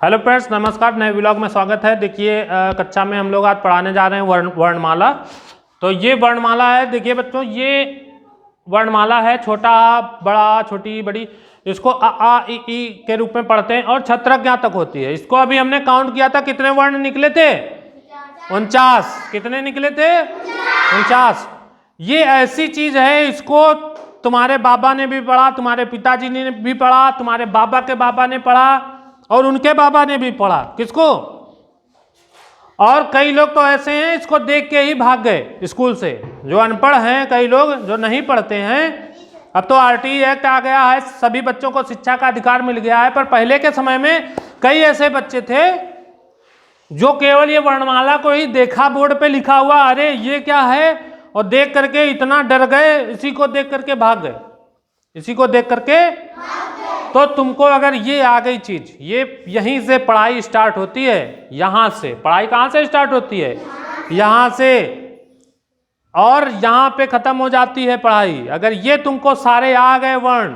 Hello friends, नमस्कार। नए vlog में स्वागत है। देखिए कक्षा में हम लोग आज पढ़ाने जा रहे हैं वर्णमाला। तो ये वर्णमाला है। देखिए बच्चों, ये वर्णमाला है, छोटा बड़ा छोटी बड़ी। इसको अ आ इ ई के रूप में पढ़ते हैं और छत्रज्ञा तक होती है। इसको अभी हमने काउंट किया था, कितने वर्ण निकले थे? 49। कितने निकले थे? 49। ये ऐसी चीज है, इसको तुम्हारे बाबा ने भी पढ़ा, तुम्हारे पिताजी ने भी पढ़ा, तुम्हारे बाबा के बाबा ने पढ़ा और उनके बाबा ने भी पढ़ा। किसको? और कई लोग तो ऐसे हैं, इसको देख के ही भाग गए स्कूल से। जो अनपढ़ हैं, कई लोग जो नहीं पढ़ते हैं। अब तो आरटीई एक्ट आ गया है, सभी बच्चों को शिक्षा का अधिकार मिल गया है। पर पहले के समय में कई ऐसे बच्चे थे जो केवल ये वर्णमाला को ही देखा, बोर्ड पे लिखा हुआ, अरे ये क्या है, और देख करके इतना डर गए, इसी को देख करके भाग गए, इसी को देख करके। तो तुमको अगर ये आ गई चीज, ये यहीं से पढ़ाई स्टार्ट होती है। यहां से पढ़ाई कहां से स्टार्ट होती है? यहां से, और यहां पे खत्म हो जाती है पढ़ाई। अगर ये तुमको सारे आ गए वर्ण,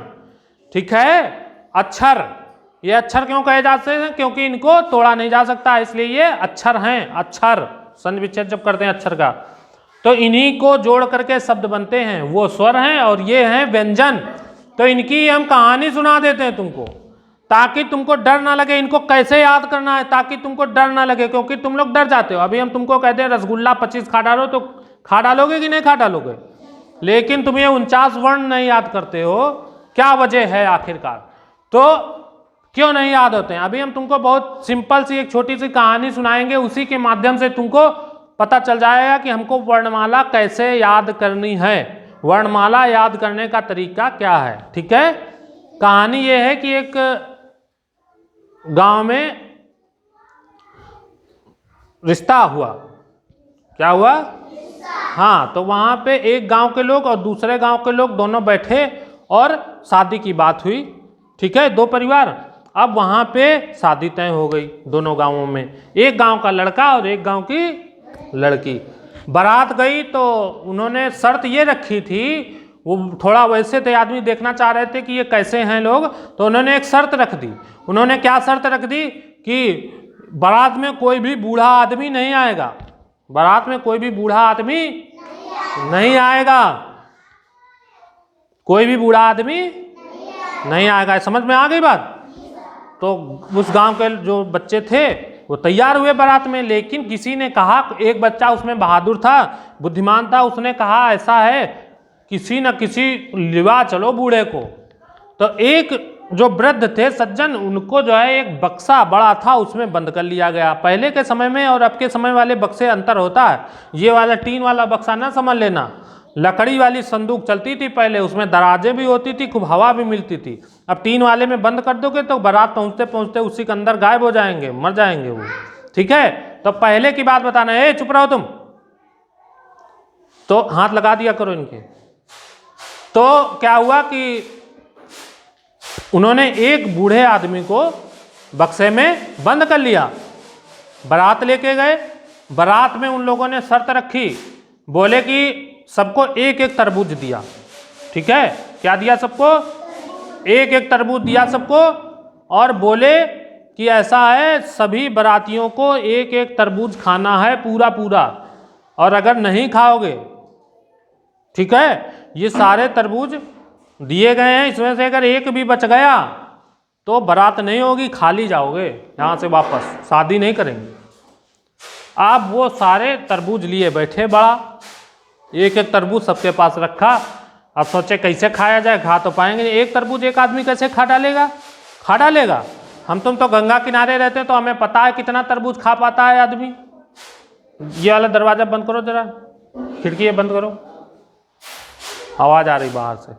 ठीक है, अक्षर, ये अक्षर क्यों कहे जाते हैं? क्योंकि इनको तोड़ा नहीं जा सकता, इसलिए ये अक्षर हैं। अक्षर संधि विच्छेद जब करते हैं अक्षर का, तो इन्हीं को जोड़ करके शब्द बनते हैं। वो स्वर हैं और ये हैं व्यंजन। तो इनकी हम कहानी सुना देते हैं तुमको, ताकि तुमको डर ना लगे। इनको कैसे याद करना है ताकि तुमको डर ना लगे, क्योंकि तुम लोग डर जाते हो। अभी हम तुमको कहते हैं रसगुल्ला 25 खा डालो, तो खा डालोगे कि नहीं खा डालोगे? लेकिन तुम ये 49 वर्ण नहीं याद करते हो, क्या वजह है आखिरकार? तो क्यों नहीं याद होते हैं? अभी हम तुमको बहुत सिंपल सी एक छोटी सी कहानी सुनाएंगे, उसी के माध्यम से तुमको पता चल जाएगा कि हमको वर्णमाला कैसे याद करनी है, वर्णमाला याद करने का तरीका क्या है। ठीक है, कहानी ये है कि एक गांव में रिश्ता हुआ। क्या हुआ? हाँ, तो वहां पे एक गांव के लोग और दूसरे गांव के लोग दोनों बैठे और शादी की बात हुई। ठीक है, दो परिवार। अब वहां पे शादी तय हो गई दोनों गांवों में, एक गांव का लड़का और एक गांव की लड़की। बारात गई तो उन्होंने शर्त ये रखी थी, वो थोड़ा वैसे थे, आदमी देखना चाह रहे थे कि ये कैसे हैं लोग, तो उन्होंने एक शर्त रख दी। उन्होंने क्या शर्त रख दी कि बारात में कोई भी बूढ़ा आदमी नहीं आएगा, बारात में कोई भी बूढ़ा आदमी नहीं आएगा, कोई भी बूढ़ा आदमी नहीं आएगा। समझ में आ गई बात? तो उस गांव के जो बच्चे थे वो तैयार हुए बारात में, लेकिन किसी ने कहा, एक बच्चा उसमें बहादुर था, बुद्धिमान था, उसने कहा ऐसा है, किसी न किसी लिवा चलो बूढ़े को। तो एक जो वृद्ध थे सज्जन, उनको जो है एक बक्सा बड़ा था, उसमें बंद कर लिया गया। पहले के समय में और अब के समय वाले बक्से अंतर होता है। ये वाला टीन वाला बक्सा ना समझ लेना, लकड़ी वाली संदूक चलती थी पहले, उसमें दराजे भी होती थी, खूब हवा भी मिलती थी। अब टीन वाले में बंद कर दोगे तो बारात पहुंचते पहुंचते उसी के अंदर गायब हो जाएंगे, मर जाएंगे वो। ठीक है, तो पहले की बात बताना है। चुप रहो तुम, तो हाथ लगा दिया करो इनके। तो क्या हुआ कि उन्होंने एक बूढ़े आदमी को बक्से में बंद कर लिया, बारात लेके गए। बारात में उन लोगों ने शर्त रखी, बोले कि सबको एक एक तरबूज दिया। ठीक है, क्या दिया सबको? एक एक तरबूज दिया सबको, और बोले कि ऐसा है, सभी बारातियों को एक एक तरबूज खाना है पूरा पूरा, और अगर नहीं खाओगे, ठीक है, ये सारे तरबूज दिए गए हैं, इसमें से अगर एक भी बच गया तो बारात नहीं होगी, खाली जाओगे यहाँ से वापस, शादी नहीं करेंगे। आप वो सारे तरबूज लिए बैठे, बड़ा एक एक तरबूज सबके पास रखा। अब सोचे कैसे खाया जाए, खा तो पाएंगे नहीं, एक तरबूज एक आदमी कैसे खा डालेगा? खा डालेगा? हम तुम तो गंगा किनारे रहते हैं, तो हमें पता है कितना तरबूज खा पाता है आदमी। ये वाला दरवाजा बंद करो जरा, खिड़की बंद करो, आवाज आ रही बाहर से।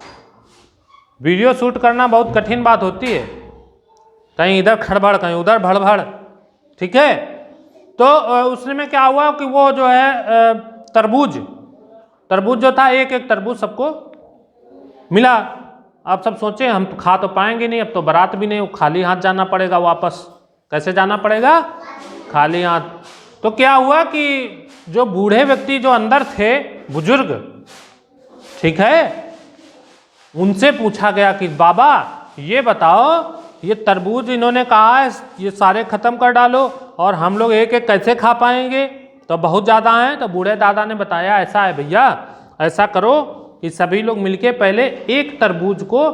वीडियो शूट करना बहुत कठिन बात होती है, कहीं इधर खड़बड़ कहीं उधर भड़बड़। ठीक है, तो उसमें क्या हुआ कि वो जो है तरबूज जो था, एक एक तरबूज सबको मिला। अब सब सोचे हम तो खा तो पाएंगे नहीं, अब तो बारात भी नहीं, खाली हाथ जाना पड़ेगा वापस। कैसे जाना पड़ेगा? खाली हाथ। तो क्या हुआ कि जो बूढ़े व्यक्ति जो अंदर थे, बुजुर्ग, ठीक है, उनसे पूछा गया कि बाबा ये बताओ ये तरबूज इन्होंने कहा है ये सारे ख़त्म कर डालो, और हम लोग एक एक कैसे खा पाएंगे, तो बहुत ज़्यादा हैं। तो बूढ़े दादा ने बताया ऐसा है भैया, ऐसा करो कि सभी लोग मिलके पहले एक तरबूज को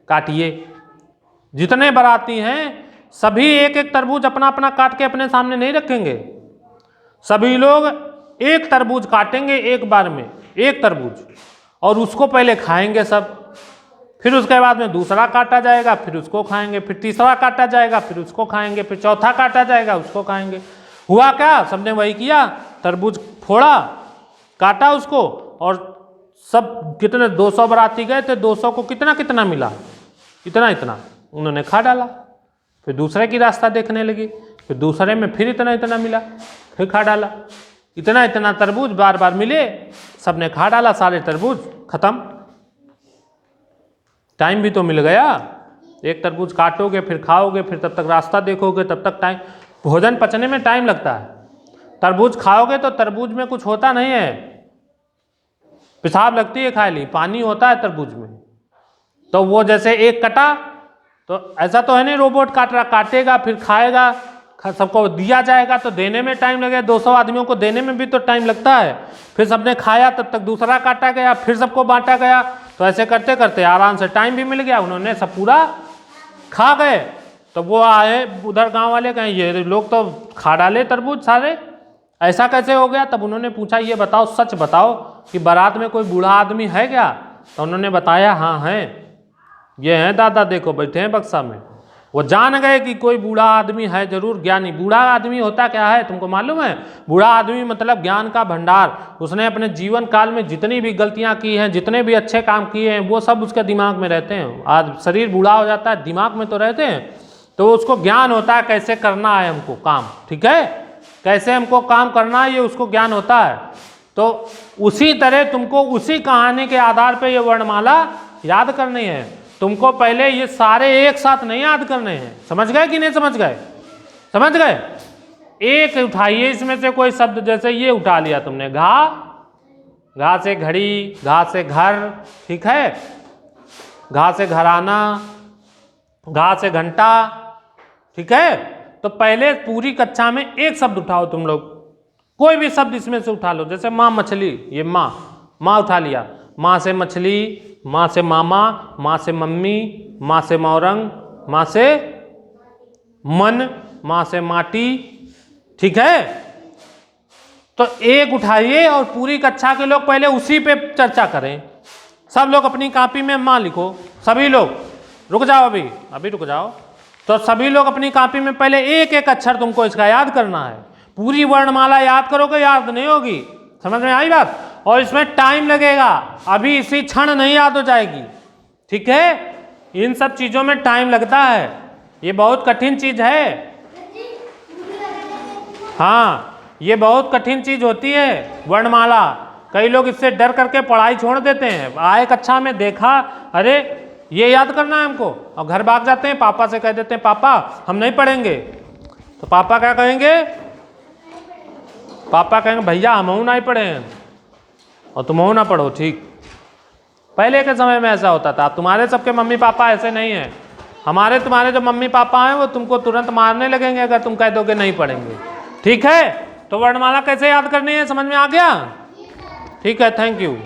काटिए। जितने बाराती हैं सभी एक एक तरबूज अपना अपना काट के अपने सामने नहीं रखेंगे, सभी लोग एक तरबूज काटेंगे एक बार में, एक तरबूज, और उसको पहले खाएंगे सब। फिर उसके बाद में दूसरा काटा जाएगा, फिर उसको खाएंगे, फिर तीसरा काटा जाएगा, फिर उसको खाएंगे, फिर चौथा काटा जाएगा, उसको खाएंगे। हुआ क्या, सबने वही किया, तरबूज फोड़ा, काटा उसको, और सब कितने 200 बाराती गए थे, 200 को कितना कितना मिला, इतना इतना उन्होंने खा डाला। फिर दूसरे की रास्ता देखने लगी, फिर दूसरे में फिर इतना इतना मिला, फिर खा डाला। इतना इतना तरबूज बार बार मिले, सबने खा डाला, सारे तरबूज खत्म। टाइम भी तो मिल गया, एक तरबूज काटोगे फिर खाओगे, फिर तब तक रास्ता देखोगे, तब तक टाइम, भोजन पचने में टाइम लगता है। तरबूज खाओगे तो तरबूज में कुछ होता नहीं है, पेशाब लगती है खाली, पानी होता है तरबूज में। तो वो जैसे एक कटा, तो ऐसा तो है नहीं रोबोट काट रहा, काटेगा फिर खाएगा, सबको दिया जाएगा तो देने में टाइम लगेगा, 200 आदमियों को देने में भी तो टाइम लगता है। फिर सबने खाया, तब तक दूसरा काटा गया, फिर सबको बांटा गया। तो ऐसे करते करते आराम से टाइम भी मिल गया, उन्होंने सब पूरा खा गए। तो वो आए उधर गांव वाले, कहें ये लोग तो खा डाले तरबूज सारे, ऐसा कैसे हो गया। तब उन्होंने पूछा ये बताओ, सच बताओ कि बारात में कोई बूढ़ा आदमी है क्या। तो उन्होंने बताया हाँ है, ये हैं दादा, देखो बैठे हैं बक्सा में। वो जान गए कि कोई बूढ़ा आदमी है जरूर, ज्ञानी। बूढ़ा आदमी होता क्या है तुमको मालूम है? बूढ़ा आदमी मतलब ज्ञान का भंडार। उसने अपने जीवन काल में जितनी भी गलतियां की हैं, जितने भी अच्छे काम किए हैं, वो सब उसके दिमाग में रहते हैं। आज शरीर बूढ़ा हो जाता है, दिमाग में तो रहते हैं, तो उसको ज्ञान होता है कैसे करना है हमको काम, ठीक है, कैसे हमको काम करना है, ये उसको ज्ञान होता है। तो उसी तरह तुमको उसी कहानी के आधार पर ये वर्णमाला याद करनी है। तुमको पहले ये सारे एक साथ नहीं याद करने हैं, समझ गए कि नहीं समझ गए? समझ गए? एक उठाइए इसमें से कोई शब्द, जैसे ये उठा लिया तुमने, घा से घड़ी, घा से घर, ठीक है, घा से घराना, घा से घंटा, ठीक है। तो पहले पूरी कक्षा में एक शब्द उठाओ तुम लोग, कोई भी शब्द इसमें से उठा लो। जैसे माँ मछली, ये माँ उठा लिया, माँ से मछली, माँ से मामा, माँ से मम्मी, माँ से मौरंग, माँ से मन, माँ से माटी, ठीक है। तो एक उठाइए और पूरी कक्षा के लोग पहले उसी पे चर्चा करें। सब लोग अपनी कॉपी में माँ लिखो, सभी लोग। रुक जाओ, अभी रुक जाओ। तो सभी लोग अपनी कॉपी में पहले एक एक अक्षर तुमको इसका याद करना है। पूरी वर्णमाला याद करोगे, याद नहीं होगी। समझ में आई बात? और इसमें टाइम लगेगा, अभी इसी क्षण नहीं याद हो जाएगी, ठीक है। इन सब चीजों में टाइम लगता है, ये बहुत कठिन चीज है। हाँ, ये बहुत कठिन चीज होती है वर्णमाला। कई लोग इससे डर करके पढ़ाई छोड़ देते हैं। आए कक्षा में देखा, अरे ये याद करना है हमको, और घर भाग जाते हैं, पापा से कह देते हैं पापा हम नहीं पढ़ेंगे। तो पापा क्या कहेंगे? पापा कहेंगे भैया हम नहीं पढ़े हैं और तुम ना पढ़ो, ठीक। पहले के समय में ऐसा होता था। तुम्हारे सबके मम्मी पापा ऐसे नहीं हैं। तुम्हारे जो मम्मी पापा हैं वो तुमको तुरंत मारने लगेंगे अगर तुम कह दोगे नहीं पढ़ेंगे, ठीक है। तो वर्णमाला कैसे याद करनी है, समझ में आ गया? ठीक है, थैंक यू।